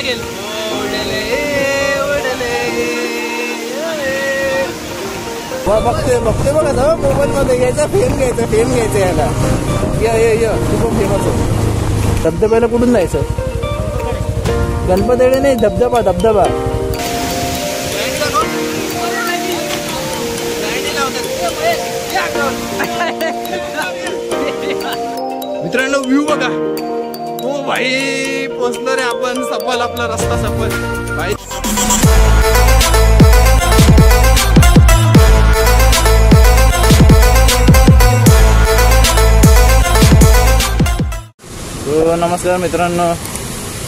लागेल. बघते बघते बघा ना मोबाईल मध्ये घ्यायचा फेम घ्यायचा याला. य तू पण फेमस आहे. धबधब्याला कुठून जायचं? गणपतीकडे नाही, धबधबा. मित्रांनो व्ह्यू बघा. हो भाई पोचलो रे आपण. सफल आपला रस्ता सफल भाई. नमस्कार मित्रांनो,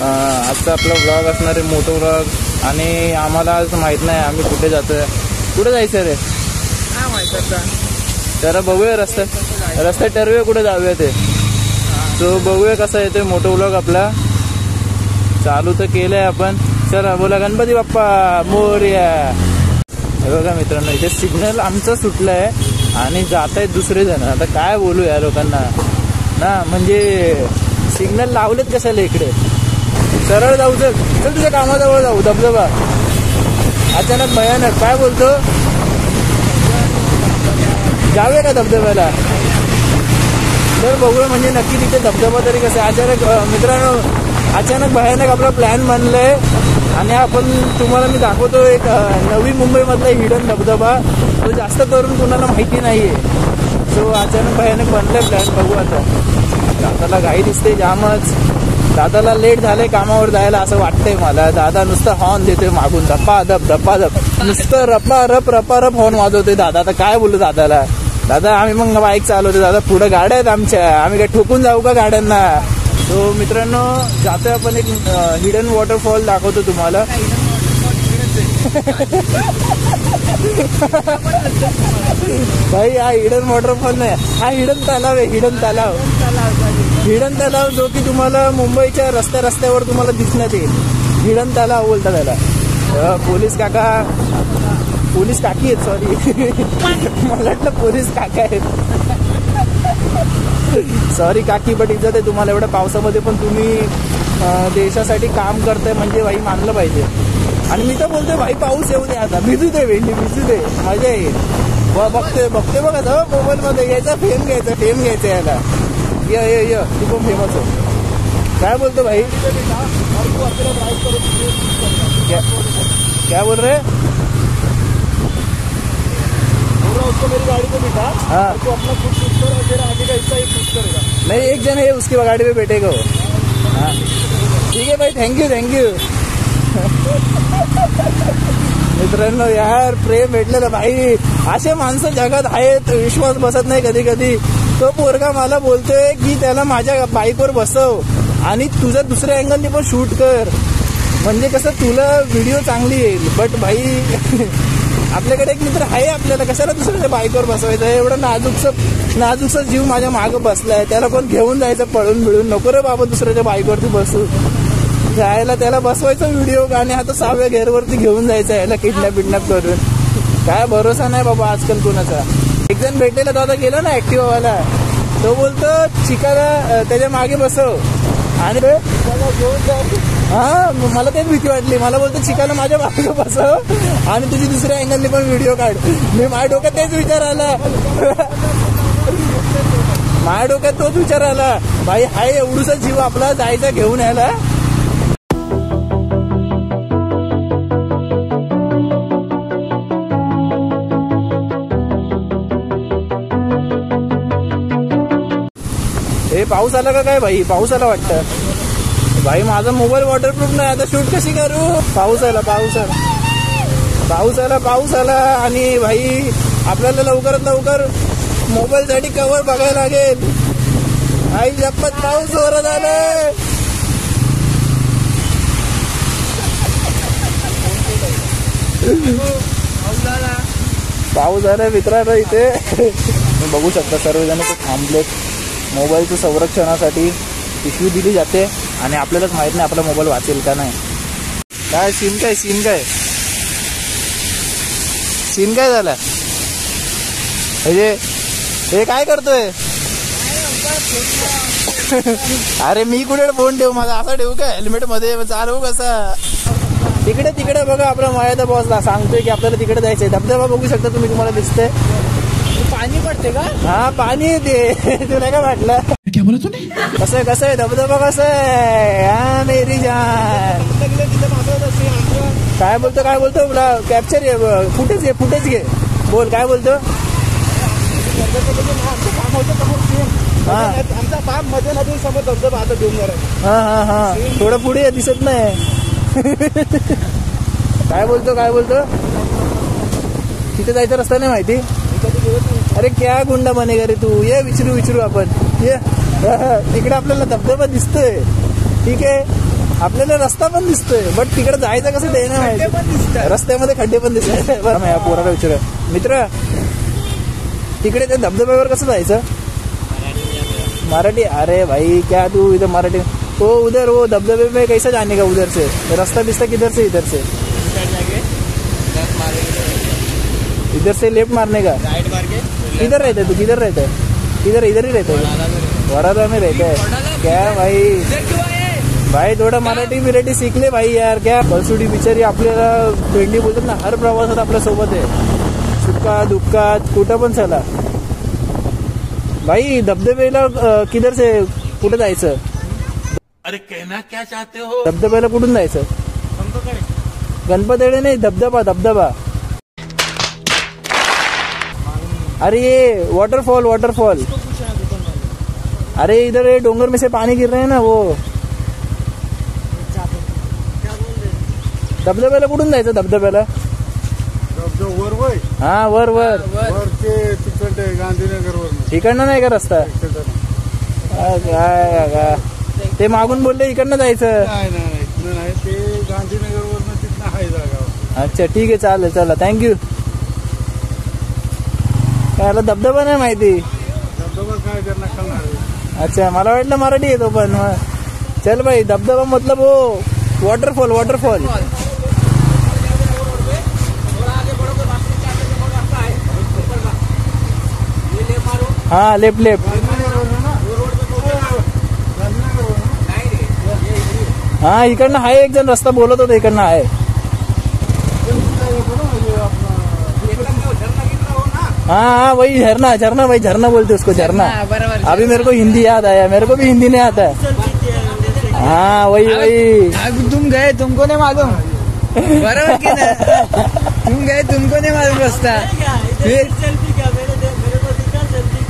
आजचा आपला व्लॉग असणार आहे मोठो व्लॉग. आणि आम्हाला आज माहित नाही आम्ही कुठे जातोय. कुठे जायचं रे? काय माहित आता. तर बघूया रस्ता ठरवूया कुठे जाऊया ते. सो बघूया कसा येतोय मोठो व्लॉग आपला. चालू तर केलंय आपण. चला बोला गणपती बाप्पा मोरया. हे बघा मित्रांनो, इथे सिग्नल आमचं सुटलंय आणि जात आहेत दुसरे जण. आता काय बोलू या लोकांना ना, म्हणजे सिग्नल लावलेत कशाला इकडे. सरळ जाऊ चल तुझ्या कामाजवळ जाऊ. धबधबा अचानक भयानक. काय बोलतो? जाऊया का धबधब्याला? तर बघूया म्हणजे नक्की तिथे धबधबा तरी कसं. अचानक मित्रांनो अचानक भयानक आपला प्लॅन बनलाय आणि आपण तुम्हाला मी दाखवतो एक नवी मुंबईमधला हिडन धबधबा. तो जास्त करून कुणाला माहिती नाहीये. सो अचानक भयानक बनलाय प्लॅन. बघू आता. दादाला घाई दिसते जामच. दादाला लेट झालंय कामावर जायला असं वाटतंय मला. दादा नुसतं हॉर्न देतोय मागून. धप्पाधप नुसतं रपारप हॉर्न वाजवतोय दादा. आता काय बोलू दादाला. दादा आम्ही मग बाईक चालवतो. दादा पुढे गाड्या आहेत आमच्या. आम्ही काय ठोकून जाऊ का गाड्यांना? तो मित्रांनो जातोय आपण. एक हिडन वॉटरफॉल दाखवतो तुम्हाला. भाई हा हिडन वॉटरफॉल नाही, हा हिडन तलाव आहे. हिडन तलाव जो की तुम्हाला मुंबईच्या रस्त्यावर तुम्हाला दिसण्यात येईल. हिडन तलाव बोलतात त्याला. पोलीस काकी आहेत. सॉरी मला वाटलं पोलीस काका आहेत. सॉरी काकी, बट इज्जत आहे तुम्हाला. एवढ्या पावसामध्ये पण तुम्ही देशासाठी काम करताय म्हणजे भाई मानलं पाहिजे. आणि मी तर बोलतोय भाई पाऊस येऊ दे आता. भिजू दे मजा येईल. बघते बघा ना मोबाईल मध्ये घ्यायचा फेम घ्यायचा याला. य तू पण फेमस आहे. काय बोलतो भाई? क्या बोल रहे? मेरी गाड़ी पे बिठा. हाँ तो अपना खुद शूट कर और मेरा आगे का हिस्सा एक शूट करेगा. नहीं एक जन है उसकी गाड़ी पे बैठेगा वो. हाँ ठीक है भाई. थँक्यू. मित्रांनो यार प्रेम भेटलं ना भाई. असे माणसं जगात आहेत. विश्वास बसत नाही कधी. तो पोरगा मला बोलतोय की त्याला माझ्या बाईकवर बसव आणि तुझं दुसऱ्या अँगलनी पण शूट कर, म्हणजे कसं तुला व्हिडिओ चांगली येईल. बट भाई आपल्याकडे एक मित्र आहे, आपल्याला कशाला दुसऱ्याच्या बाईकवर बसवायचं. एवढं नाजूकसा जीव माझ्या मागं बसलाय. त्याला कोण घेऊन जायचं पळून बिळून. नको रे बाबा दुसऱ्याच्या बाईकवरती बसू. जायला त्याला बसवायचं व्हिडिओ आणि आता 6व्या घेरवरती घेऊन जायचं याला किडनॅप करून. काय भरोसा नाही बाबा आजकाल कोणाचा. एक जण भेटलेला दादा गेला ना ऍक्टिवावाला. तो बोलतो चिकाला त्याच्या मागे बसव आणि हा मला तेच भीती वाटली. मला बोलतो चिकाला माझ्या मागे बसव आणि तुझी दुसऱ्या अँगलने पण व्हिडिओ काढ. माझ्या डोक्यात तेच विचार आला. माझ्या डोक्यात तोच विचार आला. भाई हाय एवढूसा जीव आपला जायचा घेऊन यायला. हे पाऊस आला का काय भाई? पाऊस आला वाटतं भाई. माझा मोबाईल वॉटरप्रूफ नाही. आता शूट कशी करू? पाऊस आला आणि भाई आपल्याला लवकरात लवकर मोबाईल साठी कव्हर बघायला लागेल. आई जप्पत पाऊस जोरात आलाय. पाऊस आलाय मित्रांनो इथे. बघू शकता सर्वजण थांबलेत. मोबाईलच्या संरक्षणासाठी पिशवी दिली जाते आणि आपल्यालाच माहित नाही आपला मोबाईल वाचेल का नाही. काय सीन काय झाला? हे काय करतोय? अरे मी कुठे फोन ठेवू, माझा असा ठेवू का हेल्मेट मध्ये चालवू कसा? तिकडे तिकडे बघा आपला मयादा बॉसला सांगतोय की आपल्याला तिकडे जायचंय. धबधबा बघू शकता तुम्ही, तुम्हाला दिसतंय पाणी पडते का? हा पाणी येते. तुला काय वाटलं? कसं आहे धबधबा कसं आहे? हा मेरी जान. काय बोलतो तुला कॅप्चर फुटेज घे. बोल काय बोलतो? आमचा बाप मध्ये नदी समोर धबधबा आता डोंगर आहे. हा थोडं पुढे दिसत नाही. काय बोलतो? तिथे जायचा रस्ता नाही माहिती? अरे क्या गुंडा बनेगा रे तू? ये विचारू आपण. ये तिकडे आपल्याला धबधबा दिसतोय, ठीक आहे, आपल्याला रस्ता पण दिसतोय, बट तिकडे जायचं कसं ते नाही माहिती. रस्त्यामध्ये खड्डे पण दिसत. बरं या पोराला विचार मित्र, तिकडे त्या धबधब्यावर कसं जायचं? मराठी? अरे भाई क्या तू इधर मराठी? तो उधर वो धबधबे में कैसा जाने का? उधर से रास्ता बिस्ता किधर से? इधर से इधर से लेफ्ट मारने का. किधर रहता है तू? किधर रहता है? इधर ही रहता है. वरादा में रहता है क्या भाई थोडं मराठी सीख ले भाई यार. क्या बलसुडी बिचारी आपल्याला भेंडी बोलतात ना, हर प्रवासात आपल्या सोबत आहे, सुखा दुःखात कुठं पण चला. भाई धबधब्याला किधर से कुठं जायचं? अरे कहना क्या चाहते हो? धबधब्याला कुठून जायचं? गणपतळे नाही, धबधबा. अरे ये वाटरफॉल. अरे इधर ये डोंगर में से पानी गिर रहे हैं ना वो. धबधब्याला कुठून जायचं? धबधब्याला वर हा वर ते तिकडे गांधीनगर वर. इकडनं नाही का रस्ता? काय ते मागून बोलले इकडनं जायचं. नाही ते गांधीनगर वर तिथं आहे जागा. अच्छा ठीक आहे, चालेल, चला थँक्यू. त्याला धबधबा नाही माहिती. धबधबा काय त्यांना कळणार? अच्छा मला वाटलं मराठी येतो पण. चल भाई धबधबा मतलब वो वॉटरफॉल. हा लेफ्ट. हा इकडनं आहे, एक जण रस्ता बोलत होता इकडनं आहे. हाँ वही झरना भाई, झरना बोलते उसको, झरना. अभी मेरे को हिंदी याद आया, मेरे को भी हिंदी नहीं आता है. हाँ वही. तुम गए, तुमको नहीं मालूम? बराबर की ना? तुम गए, तुमको नहीं मालूम रास्ता.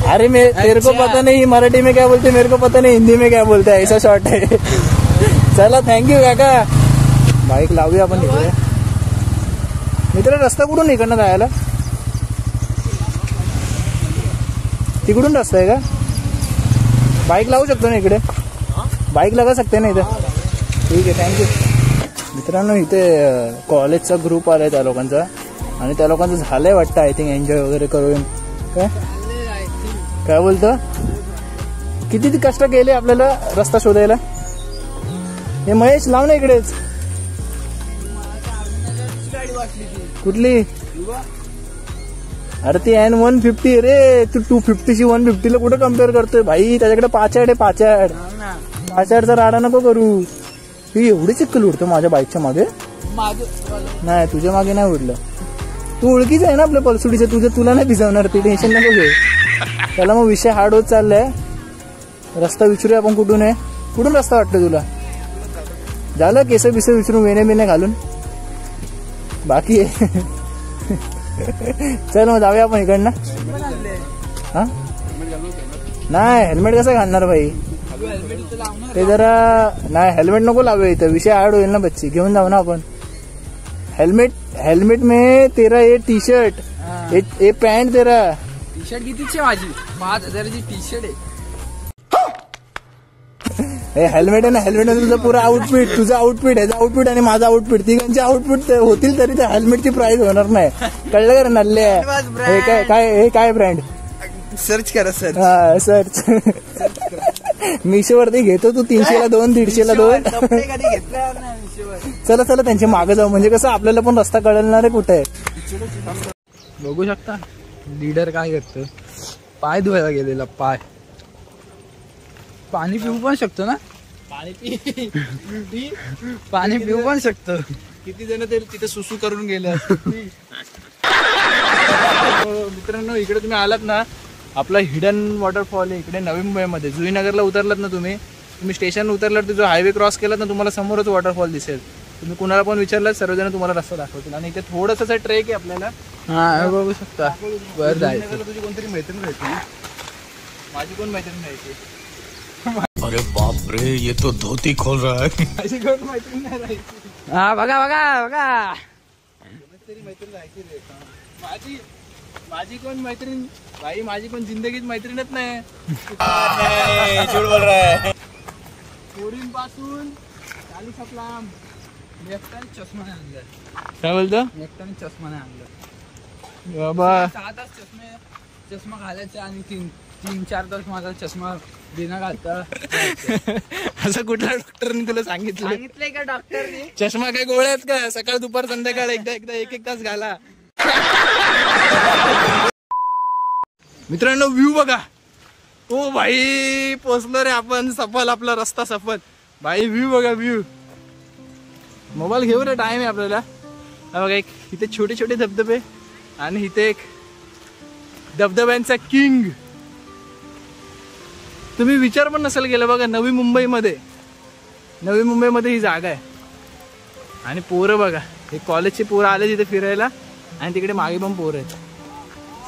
अरे तेरे को पता नहीं मराठी में क्या बोलते, मेरे को पता नहीं हिंदी में क्या बोलते है, ऐसा शॉर्ट है. चला थँक्यू काका. बाईक लावूया आपण इकडे. मित्र रस्ता कुठून इकडनं जायला? तिकडून रस्ता आहे का? बाईक लावू शकतो ना इकडे? बाईक लगा सकते ना इथं? ठीक आहे थँक्यू. मित्रांनो इथे कॉलेजचा ग्रुप आलाय त्या लोकांचा, आणि त्या लोकांचं झालंय वाटतं आय थिंक एन्जॉय वगैरे करून. काय बोलतो? किती कष्ट केले आपल्याला रस्ता शोधायला. हे महेश लाव ना इकडेच. कुठली? अरे ती N150 रे, तू 250ची 150ला कुठं कम्पेअर करतोय भाई? त्याच्याकडे पाचाडचा राडा नको करू. ही एवढी चिक्कल उडतो माझ्या बाईकच्या मागे? नाही तुझ्या मागे नाही उडलं. तू ओळखीच आहे ना आपल्या पलसुडीचं, तुला नाही भिजवणार ती, टेन्शन नको घेऊ. त्याला मग विषय हार्ड होत चाललाय. रस्ता विचारूया आपण कुठून आहे? कुठून रस्ता वाटतं तुला? झालं केस बिस विचारून वेणे बिणे घालून बाकी आहे. चल मग जाऊया आपण इकडनं. हा नाही हेल्मेट कसं घालणार भाई? ते जरा नाही, हेल्मेट नको लावूया इथं, विषय हार्ड होईल ना बच्ची. घेऊन जाऊ ना आपण हेल्मेट में तेरा ये टी शर्ट, ये पॅन्ट, तेरा टी शर्ट कितीची माझी? 5000ची टी शर्ट आहे. हेल्मेट आहे ना, हेल्मेट तुझं पुरा आउटफिट, तुझं आउटफिट, ह्याचं आउटफिट आणि माझं आउटफिट, तिघांचे आउटफिट होतील तरी त्या हेल्मेटची प्राइस होणार नाही. कळलं का रे नल्ले? हे काय ब्रँड? सर्च करा सर. हा सर्च. मिशोवरती घेतो तू 300ला 2, 150ला 2. चला त्यांच्या मागे जाऊ, म्हणजे कसं आपल्याला पण रस्ता कळणार आहे कुठे. बघू शकता लीडर काय करतो, पाय धुवायला गेलेला. पाय पाणी पिऊ पण शकतो ना, पाणी पी पाणी पिऊ पण शकतो. किती जण ते तिथे सुसू करून गेले. मित्रांनो इकडे तुम्ही आलात ना, आपला हिडन वॉटरफॉल आहे इकडे नवी मुंबईमध्ये. जुईनगरला उतरलात ना तुम्ही स्टेशन उतरलात तर जो हायवे क्रॉस केलात ना, तुम्हाला समोरच वॉटरफॉल दिसेल. तुम्ही कुणाला पण विचारलात सर्वजण तुम्हाला रस्ता दाखवतील. आणि इथे थोडंसं ट्रेक आहे आपल्याला. हा बघू शकता. वर जायचं. जुईनगरला तुझी कोणतरी मैत्रीण राहायची. माझी कोण मैत्रीण राहायची. अरे बाप रे, ये तो धोती खोल रहा है. माझी कोण मैत्रीण नाही राहायची. हा बघा बघा बघा, तरी मैत्रीण राहायची रे. माझी कोण मैत्रीण भाई, माझी कोण जिंदगीत मैत्रीणच नाही. झूठ बोल रहा है. पोरींपासून 40 लांब. एकट्याने चष्मा नाही आणलं, काय बोलतो एकट्याने चष्मा नाही आणलं. बाबा? 6 तास चष्मा घालायचा आणि 3-4 तास माझा चष्मा बिना घालता. असं कुठल्या डॉक्टरने तुला सांगितलं? सांगितलंय का डॉक्टरने? चष्मा काय गोळ्या आहेत का? सकाळ दुपार संध्याकाळ एकदा 1-1 तास घाला. मित्रांनो व्ह्यू बघा. ओ भाई पोचलो रे आपण. सफल आपला रस्ता सफल भाई. व्ह्यू बघा व्ह्यू. मोबाईल घेऊ रे, टाइम आहे आपल्याला. बघा एक इथे छोटे छोटे धबधबे आणि इथे एक धबधब्यांचा किंग. तुम्ही विचार पण नसेल केलं बघा. नवी मुंबईमध्ये ही जागा आहे. आणि पोरं बघा, हे कॉलेजचे पोरं आले तिथे फिरायला आणि तिकडे मागे पण पोरं आहेत.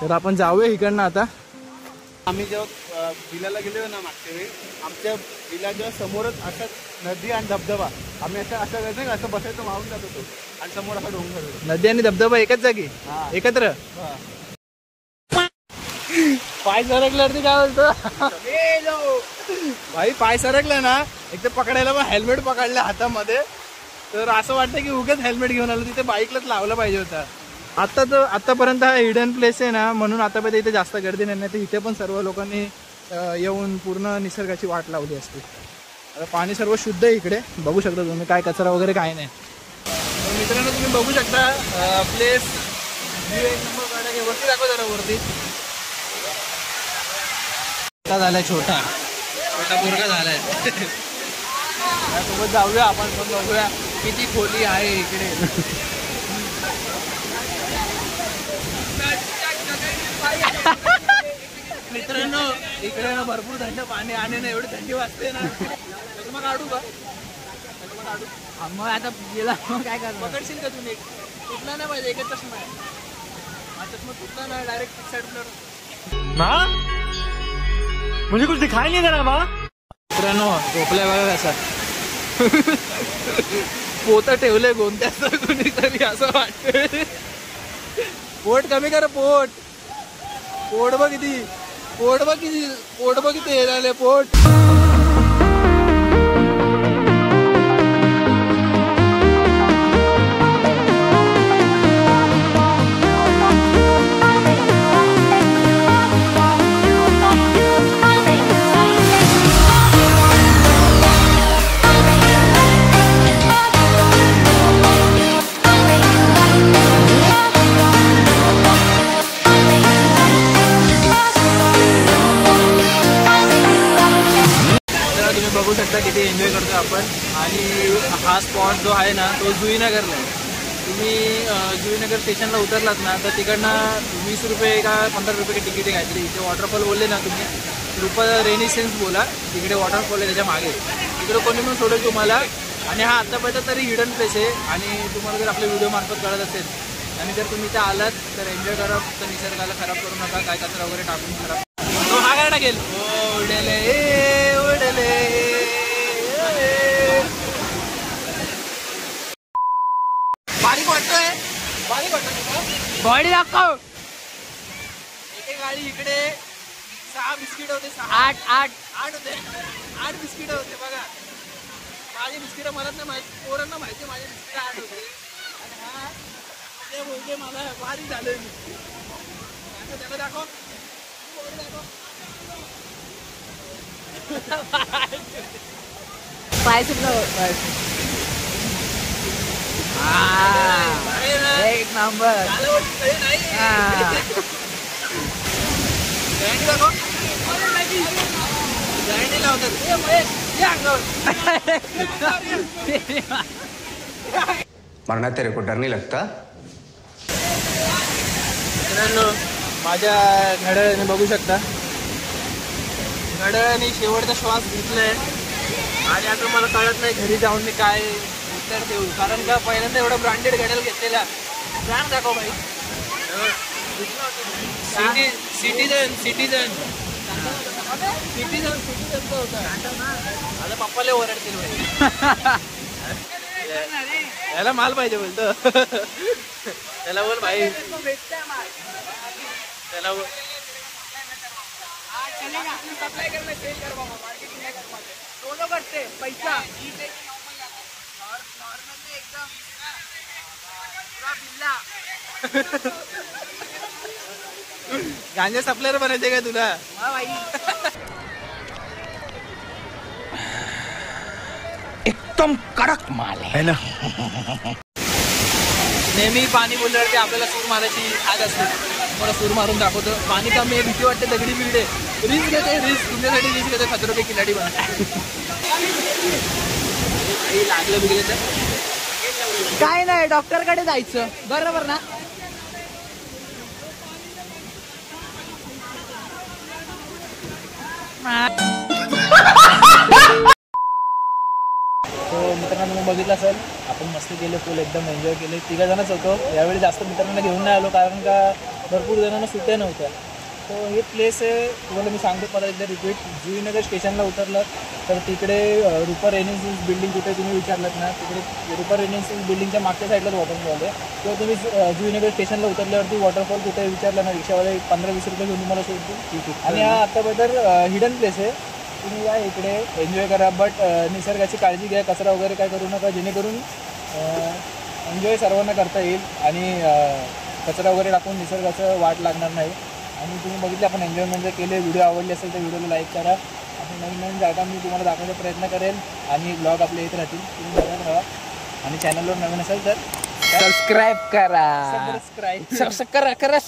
तर आपण जाऊया इकडनं आता. आम्ही जेव्हा विलाला गेलो ना मागच्या वेळी, आमच्या विलाच्या समोरच असं नदी आणि धबधबा. आम्ही असं करायचं का, असं बसायचं, वाहून जात होतो आणि समोर असा डोंगर होतो. नदी आणि धबधबा एकाच जागी एकत्र. पाय सरकल्यावरती काय बोलतो भाई? पाय सरकला ना, एक तर पकडायला पण हेल्मेट पकडलं हातामध्ये. तर असं वाटतं की उगाच हेल्मेट घेऊन आलो. तिथे बाईकलाच लावला पाहिजे होता. आतापर्यंत हा हिडन प्लेस आहे ना, म्हणून आतापर्यंत इथे जास्त गर्दी नाही. तर इथे पण सर्व लोकांनी येऊन पूर्ण निसर्गाची वाट लावली असते. आता पाणी सर्व शुद्ध आहे इकडे. बघू शकता तुम्ही, काय कचरा वगैरे काय नाही. मित्रांनो तुम्ही बघू शकता प्लेस. एक नंबर गाड्या घे. वरती दाखव जरा वरती. झालाय छोटा पोरगा झालाय. त्यासोबत जाऊया आपण पण, बघूया किती खोली आहे इकडे. मित्रांनो इकडे ना भरपूर थंड पाणी आणि ना एवढी थंडी वाजते ना. चष्मा काढू का? मग आता गेला मग काय करणार? पकडशील का तुम्ही? तुटला नाही पाहिजे, एकच चष्मा आहे. हा चष्मा तुटला नाही, डायरेक्ट साईड माँ, मुझे कुछ दिखाई नहीं दे रहा माँ. मित्रांनो झोपलाय बघा कसा. पोत ठेवलंय गोंत्याचं कुणीतरी असं वाटतंय. पोट कमी कर. पोट बघ किती हे झाले पोट. बघू शकता किती एन्जॉय करतो आपण. आणि हा स्पॉट जो आहे ना, तो जुईनगरला आहे. तुम्ही जुईनगर स्टेशनला उतरलात ना, तर तिकडनं 20 रुपये का 15 रुपये तिकीट आहे काहीतरी. इथे वॉटरफॉल बोलले ना तुम्ही, रुपये रेनिसेन्स बोला. तिकडे वॉटरफॉल आहे त्याच्या मागे. तिकडे कोणी पण सोडेल तुम्हाला. आणि हा आत्तापर्यंत तरी हिडन प्लेस आहे. आणि तुम्हाला जर आपल्या व्हिडिओ मार्फत कळत असेल आणि जर तुम्ही इथे आलात तर एन्जॉय करा. फक्त निसर्गाला खराब करू नका, काय कचरा वगैरे टाकून खराब. तो हा काय टाकेल? उडले उडले. बारीक वाटतोय बॉडी दाखव. एक गाडी इकडे 6 बिस्किट होते. 8 होते. 8 बिस्किट होते बघा. माझी बिस्किट मला नाही माहिती, पोरांना माहिती माझे बिस्किट 8 होते. आणि हा ते बोलते मला बारीक झालोय मी. त्याला दाखव. पाय सुटलं. एक नंबर. गाडी लावतात. ए, महेश, ये अंगावर. मरना तेरे को डर नहीं लगता? मित्रांनो, माझ्या घड्याळाने बघू शकता, घड्याळाने शेवटचा श्वास घेतलाय आणि आता मला कळत नाही घरी जाऊन मी काय उत्तर देऊ. कारण का पहिल्यांदा एवढा ब्रँडेड घड्याळ घेतलेला. ब्रँड दाखव भाई. सिटीजन होता. आता पप्पाला ओरडतील भाई. याला माल पाहिजे बोलतो. त्याला बोल भाई, त्याला बोल. पैसा गांजा सप्लायर बनायचे का तुला? एकदम कडक माल आहे ना. नेहमी पाणी बोलल्यावरती आपल्याला सूर मारायची आज असते. मला सूर मारून दाखवतो. पाणी का मी भीती वाटते, दगडी बिगडे. रिस्क घेते, रिस्क तुमच्यासाठी रिस्क घेते. खतरो के खिलाडी बना. लागलं बिगले तर काय नाही, डॉक्टरकडे जायचं. बरोबर ना? तो मित्रांनो तुम्ही बघितलं असेल, आपण मस्ती केले, फुल एकदम एन्जॉय केले. 3 जणच होतो. यावेळी जास्त मित्रांना घेऊन नाही आलो कारण का भरपूर जणांना सुट्ट्या नव्हत्या. तो हे प्लेस आहे, तुम्हाला मी सांगतो परत एकदा रिपीट. जुईनगर स्टेशनला उतरलं तर तिकडे रुपर रेनेन्सीज बिल्डिंग कुठे तुम्ही विचारलात ना, तिकडे रुपर रेनेन्सीज बिल्डिंगच्या मागच्या साईडलाच वॉटरफॉल आहे. किंवा तुम्ही जुईनगर स्टेशनला उतरल्यावरती वॉटरफॉल कुठे विचारलं ना, रिक्षावाले 15-20 रुपये घेऊन तुम्हाला सोडतो. आणि हा आत्ताबद्दल हिडन प्लेस आहे. तुम्ही या इकडे एन्जॉय करा, बट निसर्गाची काळजी घ्या. कचरा वगैरे काय करू नका, जेणेकरून एन्जॉय सर्वांना करता येईल आणि कचरा वगैरे टाकून निसर्गाचं वाट लागणार नाही. आणि तुम्ही बघितले आपण एन्जॉयमेंट जर केले. व्हिडिओ आवडले असेल तर व्हिडिओला लाईक करा. आणि नवीन नवीन जागा मी तुम्हाला दाखवण्याचा प्रयत्न करेल आणि ब्लॉग आपले येत राहतील. तुम्ही बघत राहा. आणि चॅनलवर नवीन असेल तर सबस्क्राईब करा. सबस्क्राईब करा.